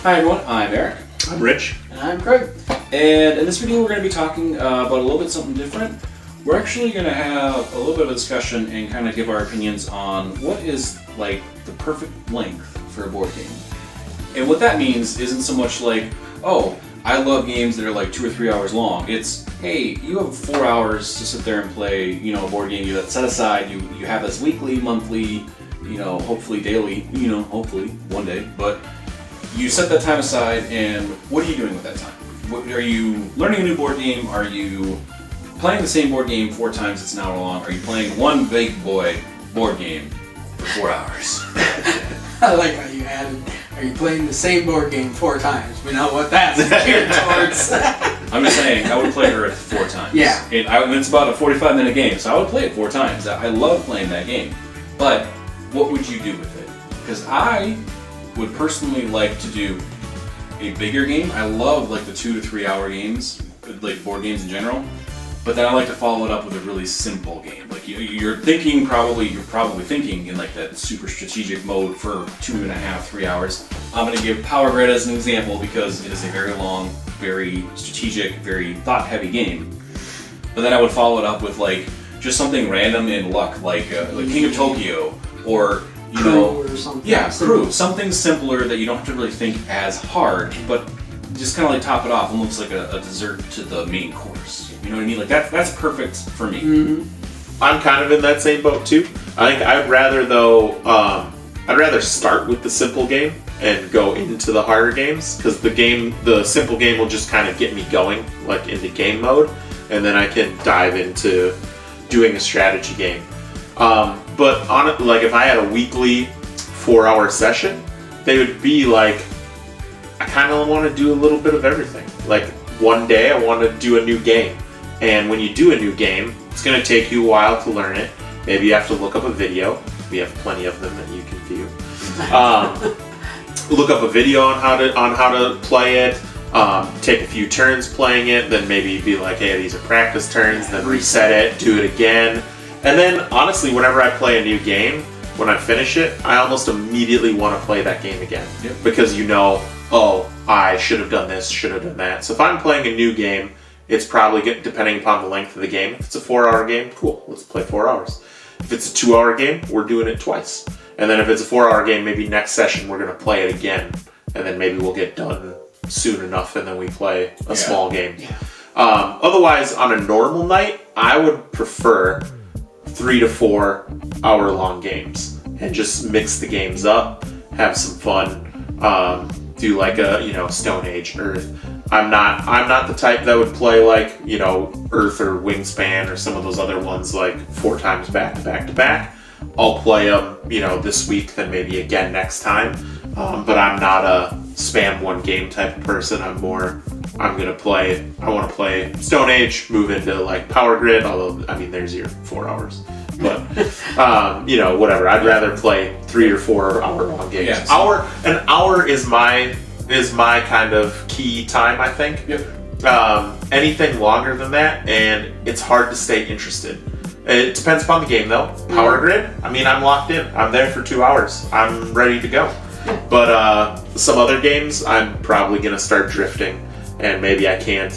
Hi everyone, I'm Eric. I'm Rich. And I'm Craig. And in this video we're going to be talking about a little bit something different. We're actually going to have a little bit of a discussion and kind of give our opinions on what is like the perfect length for a board game. And what that means isn't so much like, oh, I love games that are like 2 or 3 hours long. It's, hey, you have 4 hours to sit there and play, a board game you set aside. You have this weekly, monthly, hopefully daily, hopefully one day, but you set that time aside, and what are you doing with that time? Are you learning a new board game? Are you playing the same board game 4 times that's an hour long? Are you playing one big boy board game for 4 hours? I like how you added, are you playing the same board game 4 times? We know what that's geared towards. I'm just saying, I would play Earth 4 times. Yeah. And it's about a 45-minute game, so I would play it 4 times. I love playing that game. But what would you do with it? Because I would personally like to do a bigger game. I love like the 2 to 3 hour games, like board games in general. But then I like to follow it up with a really simple game. Like you're probably thinking in like that super strategic mode for 2.5, 3 hours. I'm going to give Power Grid as an example because it is a very long, very strategic, very thought-heavy game. But then I would follow it up with like just something random in luck, like King of Tokyo, or Crew or something. Yeah, Crew. Something simpler that you don't have to really think as hard, but just kind of like top it off, almost like a dessert to the main course. You know what I mean? Like that's perfect for me. Mm-hmm. I'm kind of in that same boat too. I think I'd rather start with the simple game and go into the harder games, because the simple game will just kind of get me going, like into game mode, and then I can dive into doing a strategy game. But on it, like if I had a weekly 4-hour session, they would be like, I kind of want to do a little bit of everything. Like one day I want to do a new game. And when you do a new game, it's going to take you a while to learn it. Maybe you have to look up a video. We have plenty of them that you can view. Look up a video on how to play it. Take a few turns playing it. Then maybe be like, hey, these are practice turns. Then reset it. Do it again. And then honestly, whenever I play a new game, when I finish it, I almost immediately want to play that game again. Yep. Because oh, I should have done this, should have done that. So if I'm playing a new game, it's probably depending upon the length of the game. If it's a 4-hour game, cool, let's play 4 hours. If it's a 2-hour game, we're doing it twice. And then if it's a 4-hour game, maybe next session we're going to play it again. And then maybe we'll get done soon enough and then we play a small game. Yeah. Otherwise, on a normal night, I would prefer 3 to 4 hour long games and just mix the games up, have some fun, do like a Stone Age, Earth. I'm not the type that would play like Earth or Wingspan or some of those other ones like 4 times back to back to back. I'll play them this week, then maybe again next time. But I'm not a spam one game type of person. I want to play Stone Age, move into like Power Grid, although I mean there's your 4 hours. But whatever. I'd rather play 3 or 4 hour long games. Yeah, An hour is my kind of key time, I think. Yep. Anything longer than that, and it's hard to stay interested. It depends upon the game, though. Power Grid, I mean, I'm locked in. I'm there for 2 hours. I'm ready to go. But some other games, I'm probably gonna start drifting, and maybe I can't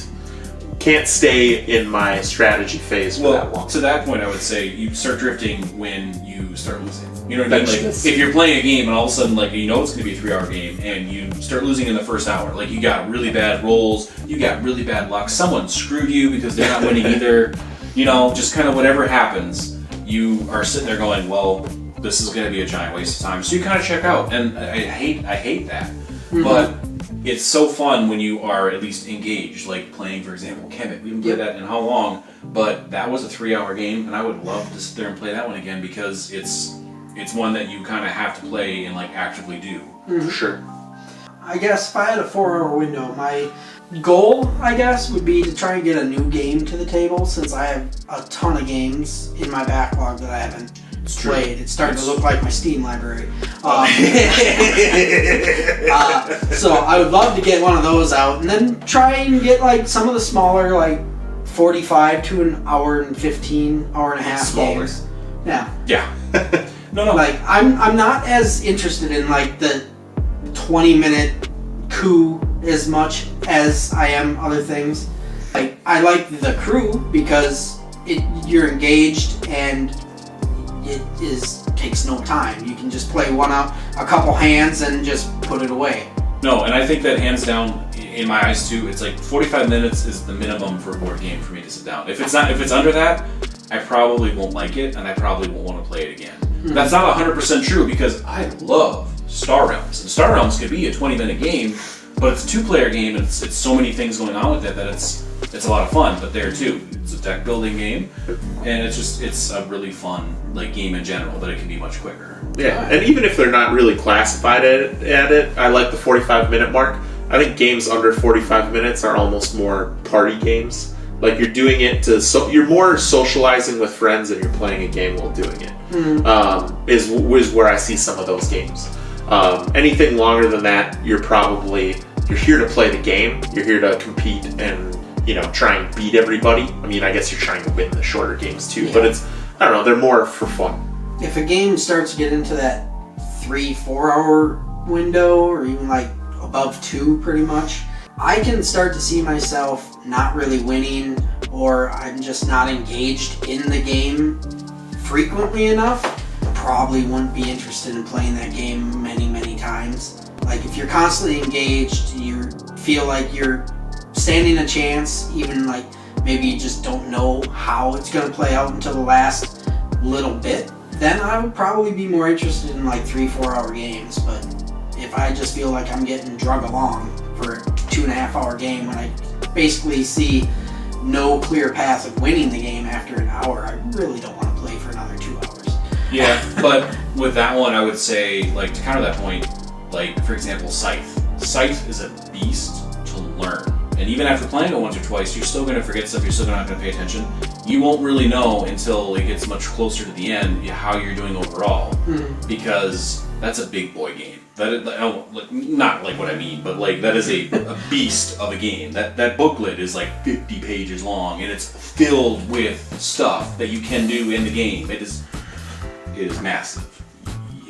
stay in my strategy phase for that long. To that point, I would say you start drifting when you start losing. You know what I mean? Like, if you're playing a game and all of a sudden, like, it's going to be a 3-hour game and you start losing in the first hour. Like, you got really bad rolls, you got really bad luck, someone screwed you because they're not winning either. Just kind of whatever happens, you are sitting there going, well, this is going to be a giant waste of time. So you kind of check out, and I hate that. Mm-hmm. But it's so fun when you are at least engaged, like playing, for example, Kemet. We haven't played that in how long, but that was a 3-hour game, and I would love to sit there and play that one again because it's one that you kind of have to play and like actively do. Mm-hmm. Sure. I guess if I had a 4-hour window, my goal, I guess, would be to try and get a new game to the table, since I have a ton of games in my backlog that I haven't played. It's starting to look like my Steam library. So I would love to get one of those out and then try and get like some of the smaller, like 45 to an hour and 15, hour and a half games. Yeah. No. Like I'm not as interested in like the 20-minute Coup as much as I am other things. Like, I like the Crew because you're engaged and it takes no time. You can just play one out, a couple hands, and just put it away. No, and I think that hands down, in my eyes too, it's like 45 minutes is the minimum for a board game for me to sit down. If it's under that, I probably won't like it, and I probably won't want to play it again. That's not 100% true because I love Star Realms, and Star Realms could be a 20-minute game, but it's a two-player game, and it's so many things going on with it that it's a lot of fun. But there too, it's a deck building game, and it's a really fun game in general, but it can be much quicker. Yeah, and even if they're not really classified at it, I like the 45-minute mark. I think games under 45 minutes are almost more party games. Like you're doing it you're more socializing with friends and you're playing a game while doing it. Is where I see some of those games. Anything longer than that, you're here to play the game. You're here to compete and try and beat everybody. I mean, I guess you're trying to win the shorter games too, but I don't know, they're more for fun. If a game starts to get into that 3-4 hour window, or even above 2 pretty much, I can start to see myself not really winning, or I'm just not engaged in the game frequently enough. Probably wouldn't be interested in playing that game many times. Like if you're constantly engaged, you feel like you're standing a chance, even maybe you just don't know how it's going to play out until the last little bit, then I would probably be more interested in 3-4 hour games. But if I just feel like I'm getting drug along for a 2.5 hour game when I basically see no clear path of winning the game after an hour, I really don't want to play for another 2 hours. Yeah, but with that one, I would say, to counter that point, for example, Scythe. Scythe is a beast to learn. And even after playing it once or twice, you're still going to forget stuff, you're still not going to pay attention. You won't really know until it gets much closer to the end how you're doing overall, because that's a big boy game. Not what I mean, but that is a beast of a game. That booklet is 50 pages long, and it's filled with stuff that you can do in the game. It is massive.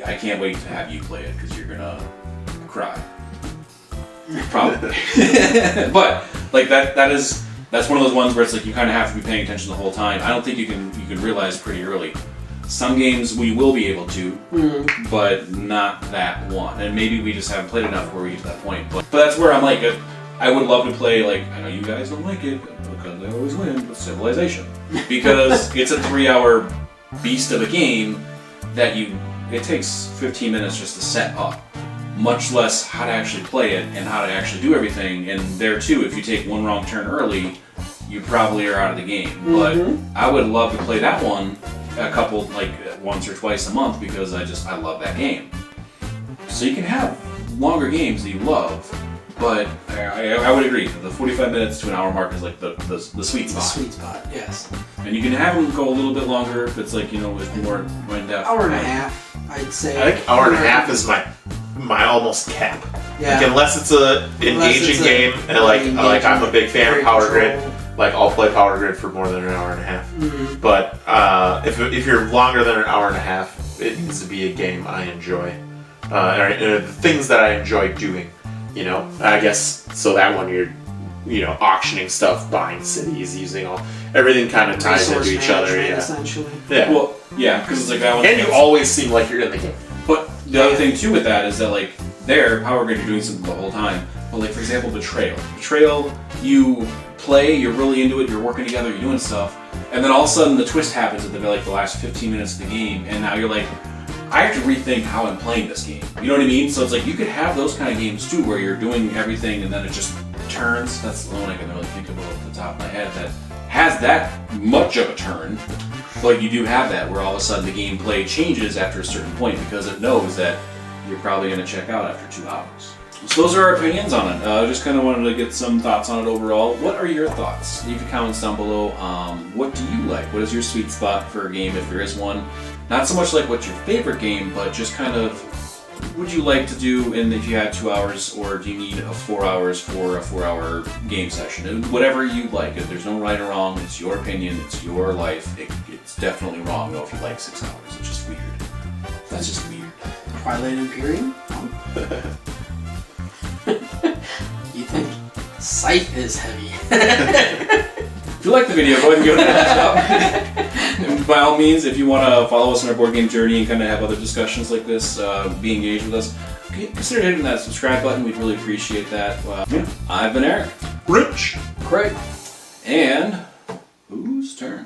I can't wait to have you play it because you're gonna cry. Probably. But that's one of those ones where it's you kind of have to be paying attention the whole time. I don't think you can realize pretty early. Some games we will be able to, but not that one. And maybe we just haven't played enough where we get to that point. But that's where I'm I would love to play, I know you guys don't like it because they always win, but Civilization. Because it's a 3-hour beast of a game that it takes 15 minutes just to set up. Much less how to actually play it and how to actually do everything. And there too, if you take one wrong turn early, you probably are out of the game. But I would love to play that one a couple, once or twice a month, because I love that game. So you can have longer games that you love, but I would agree, the 45 minutes to an hour mark is the sweet spot. The sweet spot, yes. And you can have them go a little bit longer if it's with more in depth. Hour and a half, I'd say. I think hour and a half is my almost cap. Yeah. Unless it's a engaging game, and I'm a big fan of Power Grid. I'll play Power Grid for more than an hour and a half. But if you're longer than an hour and a half, it needs to be a game I enjoy. The things that I enjoy doing, I guess. So that one you're, auctioning stuff, buying cities, using everything kind of ties into each other. Yeah. Essentially. Yeah. Well, yeah, because it's that one. And you always seem like you're in the game. But the other thing too with that is that Power Grid, you're doing something the whole time. But for example, Betrayal. Betrayal, you play, you're really into it, you're working together, you're doing stuff, and then all of a sudden the twist happens at the last 15 minutes of the game, and now you're I have to rethink how I'm playing this game. You know what I mean? So it's you could have those kind of games too, where you're doing everything and then it just turns. That's the only one I can really think of off the top of my head that has that much of a turn. But you do have that where all of a sudden the gameplay changes after a certain point because it knows that you're probably going to check out after 2 hours. So those are our opinions on it. I just kind of wanted to get some thoughts on it overall. What are your thoughts? Leave your comments down below. What do you like? What is your sweet spot for a game, if there is one? Not so much what's your favorite game, but just kind of what would you like to do if you had 2 hours, or do you need 4 hours for a 4-hour game session? Whatever you like. If there's no right or wrong, it's your opinion, it's your life. It's definitely wrong though if you like 6 hours. It's just weird. That's just weird. Twilight Imperium? Scythe is heavy. If you like the video, go ahead and give it a thumbs up. And by all means, if you want to follow us on our board game journey and kind of have other discussions like this, be engaged with us, consider hitting that subscribe button. We'd really appreciate that. I've been Eric. Rich. Craig. And whose turn?